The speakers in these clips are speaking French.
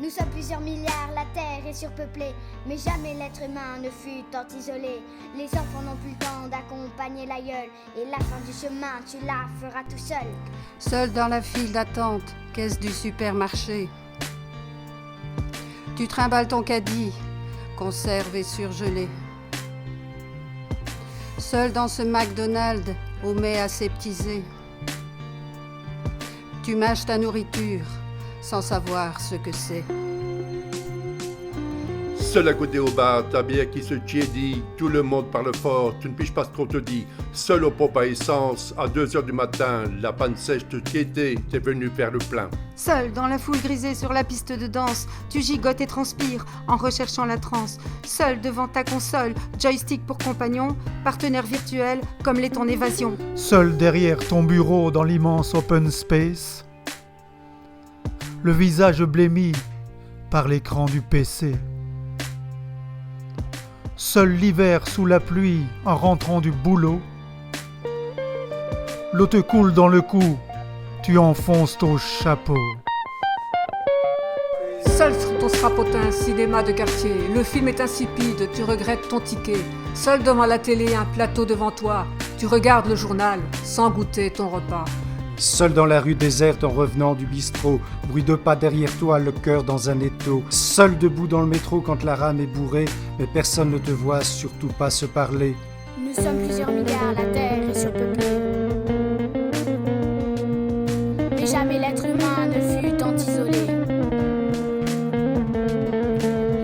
Nous sommes plusieurs milliards, la terre est surpeuplée, mais jamais l'être humain ne fut tant isolé. Les enfants n'ont plus le temps d'accompagner l'aïeul, et la fin du chemin, tu la feras tout seul. Seul dans la file d'attente, caisse du supermarché. Tu trimbales ton caddie, conserve et surgelé. Seul dans ce McDonald's, au mets aseptisé. Tu mâches ta nourriture, sans savoir ce que c'est. Seul à côté au bar, ta bière qui se tiédit, tout le monde parle fort, tu ne piges pas ce qu'on te dit. Seul aux pompes à essence, à 2h du matin, la panne sèche te tiédait, t'es venu faire le plein. Seul dans la foule grisée sur la piste de danse, tu gigotes et transpires en recherchant la transe. Seul devant ta console, joystick pour compagnon, partenaire virtuel comme l'est ton évasion. Seul derrière ton bureau dans l'immense open space, le visage blémi par l'écran du PC. Seul l'hiver sous la pluie en rentrant du boulot, l'eau te coule dans le cou, tu enfonces ton chapeau. Seul sur ton strapotin, cinéma de quartier, le film est insipide, tu regrettes ton ticket. Seul devant la télé, un plateau devant toi, tu regardes le journal sans goûter ton repas. Seul dans la rue déserte en revenant du bistrot, bruit de pas derrière toi, le cœur dans un étau. Seul debout dans le métro quand la rame est bourrée, mais personne ne te voit, surtout pas se parler. Nous sommes plusieurs milliards, la terre est surpeuplée, mais jamais l'être humain ne fut tant isolé.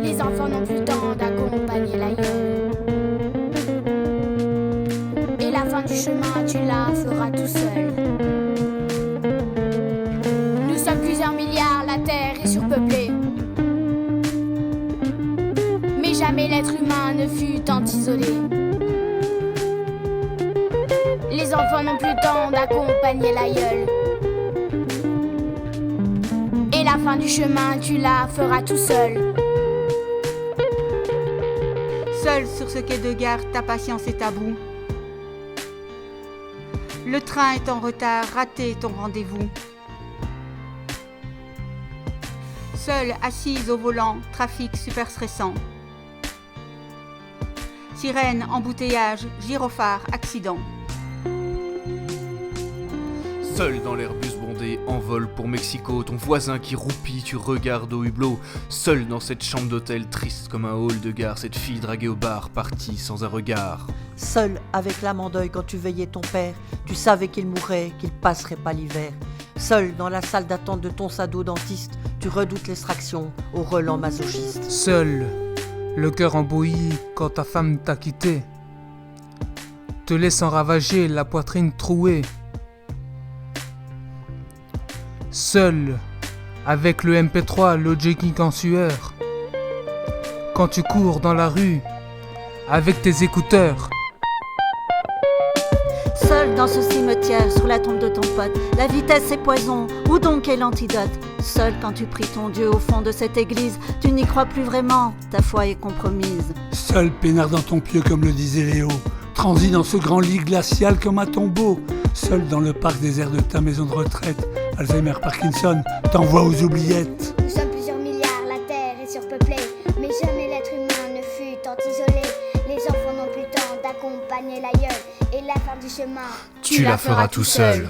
Les enfants n'ont plus le temps d'accompagner l'aïeul, et la fin du chemin, tu la feras tout seul. Nous sommes plusieurs milliards, la terre est surpeuplée, mais jamais l'être humain ne fut tant isolé. Les enfants n'ont plus le temps d'accompagner l'aïeul, et la fin du chemin, tu la feras tout seul. Seul sur ce quai de gare, ta patience est à bout. Le train est en retard, raté ton rendez-vous. Seule, assise au volant, trafic super stressant. Sirène, embouteillage, gyrophare, accident. Seul dans l'Airbus bondé, en vol pour Mexico, ton voisin qui roupit, tu regardes au hublot. Seul dans cette chambre d'hôtel, triste comme un hall de gare, cette fille draguée au bar, partie sans un regard. Seul avec l'âme en deuil quand tu veillais ton père, tu savais qu'il mourrait, qu'il passerait pas l'hiver. Seul dans la salle d'attente de ton sado dentiste, tu redoutes l'extraction au relent masochiste. Seul, le cœur embouilli quand ta femme t'a quitté, te laissant ravager la poitrine trouée. Seul, avec le MP3, le jogging en sueur, quand tu cours dans la rue, avec tes écouteurs. Seul dans ce cimetière, sur la tombe de ton pote, la vitesse est poison, où donc est l'antidote? Seul quand tu pries ton Dieu au fond de cette église, tu n'y crois plus vraiment, ta foi est compromise. Seul peinard dans ton pieu comme le disait Léo, transi dans ce grand lit glacial comme un tombeau. Seul dans le parc désert de ta maison de retraite, Alzheimer, Parkinson, t'envoie aux oubliettes. Nous sommes plusieurs milliards, la terre est surpeuplée, mais jamais l'être humain ne fut tant isolé. Les enfants n'ont plus le temps d'accompagner l'aïeul, et la fin du chemin, Tu la feras tout seul.